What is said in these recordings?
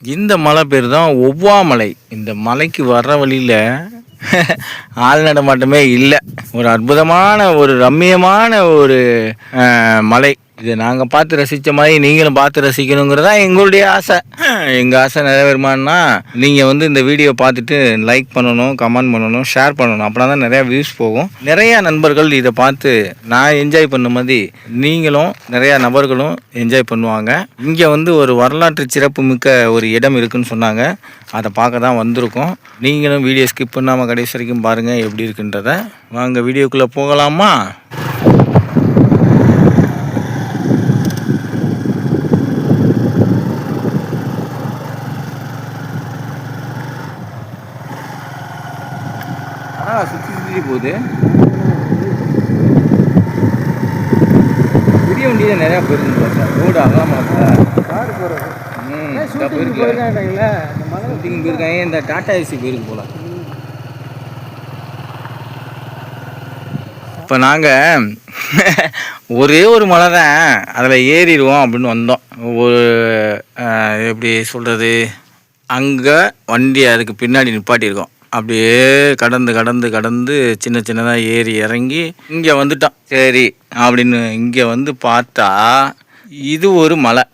இந்த மலை பேர் தான் ஒவ்வா மலை. இந்த மலைக்கு வர்ற வழியில் ஆள் நடமாட்டமே இல்லை. ஒரு அற்புதமான ஒரு ரம்மியமான ஒரு மலை. இதை நாங்கள் பார்த்து ரசித்த மாதிரி நீங்களும் பார்த்து ரசிக்கணுங்கிறதா எங்களுடைய ஆசை. எங்கள் ஆசை நிறைவேறுமானா நீங்கள் இந்த வீடியோ பார்த்துட்டு லைக் பண்ணணும், கமெண்ட் பண்ணணும், ஷேர் பண்ணணும். அப்படின்னா தான் நிறையா வியூஸ் போகும். நிறையா நண்பர்கள் இதை பார்த்து நான் என்ஜாய் பண்ண மாதிரி நீங்களும் நிறையா நபர்களும் என்ஜாய் பண்ணுவாங்க. இங்கே ஒரு வரலாற்று சிறப்பு மிக்க ஒரு இடம் இருக்குதுன்னு சொன்னாங்க. அதை பார்க்க தான் வந்திருக்கோம். நீங்களும் வீடியோ ஸ்கிப் பண்ணாமல் கடைசி வரைக்கும் பாருங்கள் எப்படி இருக்குன்றதை. வாங்க வீடியோக்குள்ளே போகலாமா? சுற்றி போகுது. பெரிய வண்டியில் நிறையா போயிருக்குங்களா சார்? ரோடு அகலமாக கார் போகிறது. ஷூட்டிங் போயிருக்காங்க. இந்த டாடா ஏசி போயிருக்கு போல. இப்போ நாங்கள் ஒரே ஒரு மலை தான், அதில் ஏறிடுவோம் அப்படின்னு வந்தோம். ஒரு எப்படி சொல்கிறது, அங்கே வண்டி அதுக்கு பின்னாடி நிப்பாட்டியிருக்கோம். அப்படியே கடந்து கடந்து கடந்து சின்ன சின்னதாக ஏறி இறங்கி இங்கே வந்துட்டோம். சரி அப்படின்னு இங்கே பார்த்தா இது ஒரு மலை.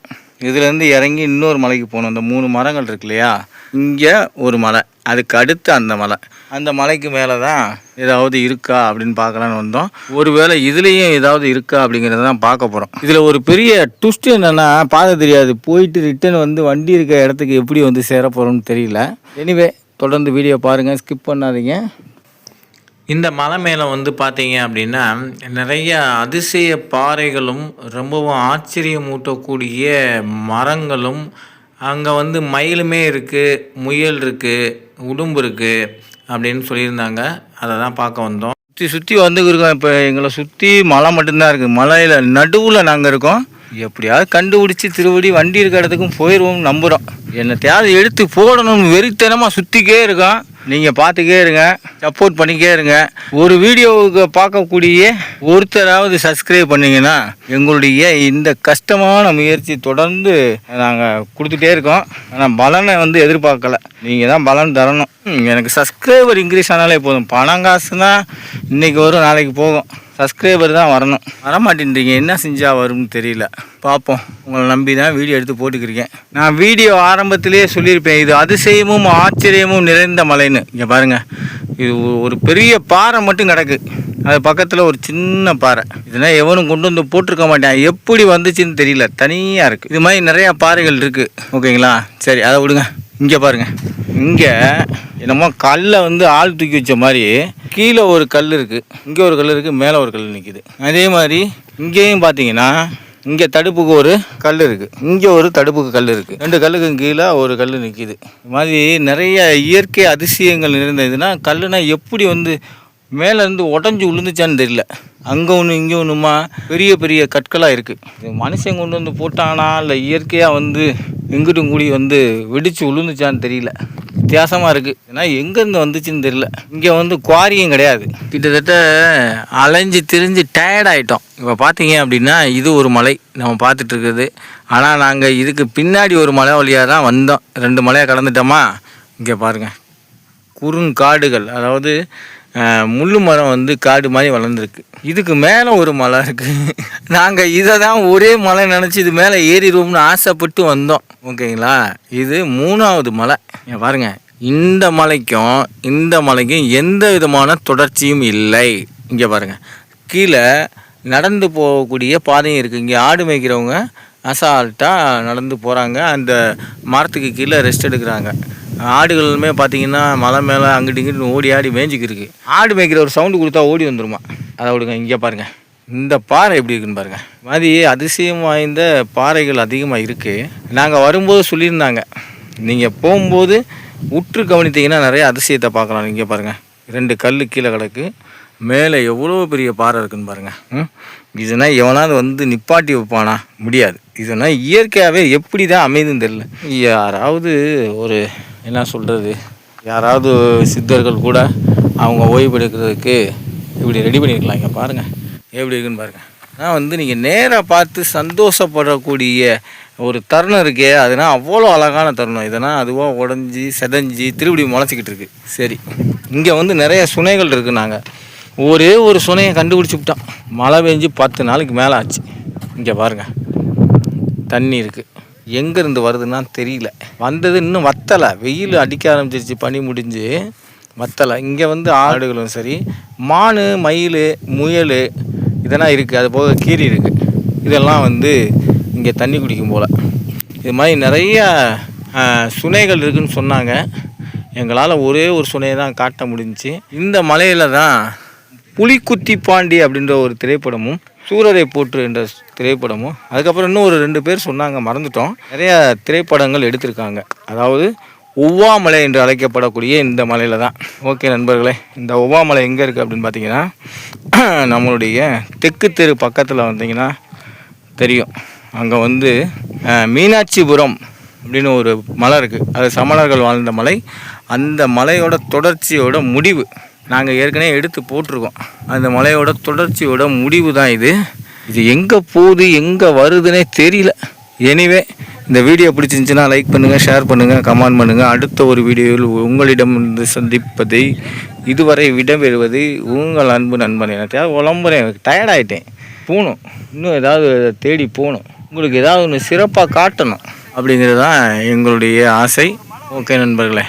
இதுலேருந்து இறங்கி இன்னொரு மலைக்கு போகணும். அந்த 3 மரங்கள் இருக்கு இல்லையா, இங்கே ஒரு மலை, அதுக்கு அடுத்து அந்த மலை. அந்த மலைக்கு மேலே தான் ஏதாவது இருக்கா அப்படின்னு பார்க்கலான்னு வந்தோம். ஒருவேளை இதுலேயும் ஏதாவது இருக்கா அப்படிங்கிறத தான் பார்க்க போகிறோம். இதில் ஒரு பெரிய ட்விஸ்ட் என்னென்னா, பார்க்க தெரியாது. போயிட்டு ரிட்டன் வண்டி இருக்க இடத்துக்கு எப்படி சேர போகிறோம்னு தெரியல. எனிவே தொடர்ந்து வீடியோ பாருங்கள், ஸ்கிப் பண்ணாதீங்க. இந்த மலை மேலே பார்த்தீங்க அப்படின்னா நிறைய அதிசய பாறைகளும் ரொம்பவும் ஆச்சரியமூட்டக்கூடிய மரங்களும், அங்கே மயிலுமே இருக்குது, முயல் இருக்குது, உடும்பு இருக்குது அப்படின்னு சொல்லியிருந்தாங்க. அதை தான் பார்க்க வந்தோம். சுற்றி வந்துருக்கோம். இப்போ எங்களை சுற்றி மலை மட்டும்தான் இருக்குது. மலையில் நடுவில் நாங்கள் இருக்கோம். எப்படியாவது கண்டுபிடிச்சி திருவடி வண்டி இருக்க இடத்துக்கும் போயிடுவோம் நம்புகிறோம். என்னத்தையாவது எடுத்து போடணும்னு வெறித்தனமாக சுற்றிக்கே இருக்கோம். நீங்கள் பார்த்துக்கே இருங்க, சப்போர்ட் பண்ணிக்கே இருங்க. ஒரு வீடியோவுக்கு பார்க்கக்கூடிய ஒருத்தராவது சப்ஸ்கிரைப் பண்ணிங்கன்னா எங்களுடைய இந்த கஷ்டமான முயற்சி தொடர்ந்து நாங்கள் கொடுத்துட்டே இருக்கோம். ஆனால் பலனை எதிர்பார்க்கலை. நீங்கள் தான் பலன் தரணும். எனக்கு சப்ஸ்கிரைபர் இன்க்ரீஸ் ஆனாலே போதும். பணம் காசுனா இன்றைக்கி வரும், நாளைக்கு போகும். சப்ஸ்கிரைபர் தான் வரணும். வரமாட்டேன்றீங்க. என்ன செஞ்சால் வரும்னு தெரியல. பார்ப்போம். உங்களை நம்பி தான் வீடியோ எடுத்து போட்டுக்கிறேன். நான் வீடியோ ஆரம்பத்திலேயே சொல்லியிருப்பேன், இது அதிசயமும் ஆச்சரியமும் நிறைந்த மலைன்னு. இங்கே பாருங்கள், இது ஒரு பெரிய பாறை மட்டும் கிடக்கு. அது பக்கத்தில் ஒரு சின்ன பாறை. இதெல்லாம் எவனும் கொண்டு போட்டிருக்க மாட்டேன். எப்படி வந்துச்சுன்னு தெரியல, தனியாக இருக்குது. இது மாதிரி நிறையா பாறைகள் இருக்குது. ஓகேங்களா? சரி, அதை விடுங்க. இங்கே பாருங்கள், இங்கே என்னமோ கல்லை ஆள் தூக்கி வச்ச மாதிரி கீழே ஒரு கல் இருக்குது, இங்கே ஒரு கல் இருக்குது, மேலே ஒரு கல் நிற்கிது. அதே மாதிரி இங்கேயும் பார்த்தீங்கன்னா இங்கே தடுப்புக்கு ஒரு கல் இருக்குது, இங்கே ஒரு தடுப்புக்கு கல் இருக்குது. 2 கல்லுக்கு கீழே ஒரு கல் நிற்கிது. இது மாதிரி நிறைய இயற்கை அதிசயங்கள் நிறைந்ததுன்னா கல்லுனா எப்படி மேலேருந்து உடஞ்சி விழுந்துச்சான்னு தெரியல. அங்கே ஒன்று இங்கே ஒன்றுமா பெரிய பெரிய கற்களாக இருக்குது. இது மனுஷன் கொண்டு போட்டானா இல்லை இயற்கையாக எங்கிட்டும் கூடி வெடித்து விழுந்துச்சான்னு தெரியல. வித்தியாசமாக இருக்குது. ஏன்னா எங்கேருந்து வந்துச்சுன்னு தெரியல. இங்கே குவாரியும் கிடையாது. கிட்டத்தட்ட அலைஞ்சு திரிஞ்சு டயர்ட் ஆகிட்டோம். இப்போ பார்த்தீங்க அப்படின்னா இது ஒரு மலை நம்ம பார்த்துட்ருக்குது. ஆனால் நாங்கள் இதுக்கு பின்னாடி ஒரு மலை வழியாக தான் வந்தோம். 2 மலையாக கடந்துட்டோமா. இங்கே பாருங்கள், குறுங்காடுகள், அதாவது முள்ளு மரம் காடு மாதிரி வளர்ந்துருக்கு. இதுக்கு மேலே ஒரு மலை இருக்குது. நாங்கள் இதை தான் ஒரே மலை நினச்சி இது மேலே ஏறிடுவோம்னு ஆசைப்பட்டு வந்தோம். ஓகேங்களா? இது 3வது மலை. பாருங்கள், இந்த மலைக்கும் எந்த விதமான தொடர்ச்சியும் இல்லை. இங்கே பாருங்கள், கீழே நடந்து போகக்கூடிய பாதையும் இருக்குது. இங்கே ஆடு மேய்க்கிறவங்க அசால்ட்டாக நடந்து போகிறாங்க. அந்த மரத்துக்கு கீழே ரெஸ்ட் எடுக்கிறாங்க. ஆடுகளுமே பார்த்தீங்கன்னா மலை மேலே அங்கிட்டு இங்கிட்டு ஓடி ஆடி மேய்ஞ்சிக்கிருக்கு. ஆடு மேய்க்கிற ஒரு சவுண்டு கொடுத்தா ஓடி வந்துருமா. அதை விடுங்க. இங்கே பாருங்கள், இந்த பாறை எப்படி இருக்குன்னு பாருங்கள். மாதிரி அதிசயம் வாய்ந்த பாறைகள் அதிகமாக இருக்குது. நாங்கள் வரும்போது சொல்லியிருந்தாங்க, நீங்கள் போகும்போது உற்று கவனித்தீங்கன்னா நிறைய அதிசயத்தை பார்க்கலாம். இங்கே பாருங்கள், 2 கல் கீழே கிடக்கு. மேலே எவ்வளோ பெரிய பாறை இருக்குன்னு பாருங்கள். இதுனா எவனாவது நிப்பாட்டி வைப்பானா? முடியாது. இதுனா இயற்கையாகவே எப்படி தான் அமைதுன்னு தெரியல. யாராவது ஒரு என்ன சொல்கிறது, யாராவது சித்தர்கள் கூட அவங்க ஓய்வு எடுக்கிறதுக்கு இப்படி ரெடி பண்ணியிருக்கலாம். இங்கே பாருங்கள் எப்படி இருக்குன்னு பாருங்கள். ஆனால் நீங்கள் நேராக பார்த்து சந்தோஷப்படக்கூடிய ஒரு தருணம் இருக்கே, அதுனா அவ்வளோ அழகான தருணம். இதனால் அதுவாக உடஞ்சி செதஞ்சி திருப்படி முளைச்சிக்கிட்டு இருக்கு. சரி, இங்கே வந்து நிறைய சுனைகள் இருக்குது. நாங்கள் ஒரே ஒரு சுனையை கண்டுபிடிச்சி விட்டோம். மழை பெஞ்சு 10 நாளைக்கு மேலே ஆச்சு. இங்கே பாருங்கள், தண்ணி இருக்குது. எங்கேருந்து வருதுன்னா தெரியல. வந்தது இன்னும் வத்தலை. வெயில் அடிக்க ஆரம்பிச்சிருச்சு, பனி முடிஞ்சு வத்தலை. இங்கே வந்து ஆடுகளும் சரி, மான், மயில், முயல் இதெல்லாம் இருக்குது. அது போக கீரி இருக்குது. இதெல்லாம் வந்து இங்கே தண்ணி குடிக்கும் போல். இது மாதிரி நிறைய சுனைகள் இருக்குதுன்னு சொன்னாங்க. எங்களால் ஒரே ஒரு சுனையை தான் காட்ட முடிஞ்சிச்சு. இந்த மலையில் தான் புலிக்குத்தி பாண்டி அப்படின்ற ஒரு திரைப்படமும், சூரரை போற்று என்ற திரைப்படமும், அதுக்கப்புறம் இன்னும் ஒரு 2 பேர் சொன்னாங்க, மறந்துட்டோம். நிறைய திரைப்படங்கள் எடுத்திருக்காங்க. அதாவது ஒவ்வாமலை என்று அழைக்கப்படக்கூடிய இந்த மலையில் தான். ஓகே நண்பர்களே, இந்த ஒவ்வாமலை எங்கே இருக்குது அப்படின்னு பார்த்தீங்கன்னா, நம்மளுடைய தெற்கு தெரு பக்கத்தில் வந்தீங்கன்னா தெரியும். அங்கே வந்து மீனாட்சிபுரம் அப்படின்னு ஒரு மலை இருக்குது. அது சமணர்கள் வாழ்ந்த மலை. அந்த மலையோட தொடர்ச்சியோட முடிவு நாங்கள் ஏற்கனவே எடுத்து போட்டிருக்கோம். அந்த மலையோட தொடர்ச்சியோட முடிவு தான் இது. இது எங்கே போகுது எங்கே வருதுன்னே தெரியல. எனிவே, இந்த வீடியோ பிடிச்சிருந்துச்சுன்னா லைக் பண்ணுங்கள், ஷேர் பண்ணுங்கள், கமெண்ட் பண்ணுங்கள். அடுத்த ஒரு வீடியோவில் உங்களிடம் சந்திப்பதை இதுவரை விடைபெறுவது உங்கள் அன்பு நண்பன். எனக்கு உடம்புறேன், டயர்டாயிட்டேன், போகணும். இன்னும் ஏதாவது தேடி போகணும். உங்களுக்கு ஏதாவது ஒன்று சிறப்பாக காட்டணும் அப்படிங்கிறது தான் எங்களுடைய ஆசை. ஓகே நண்பர்களே.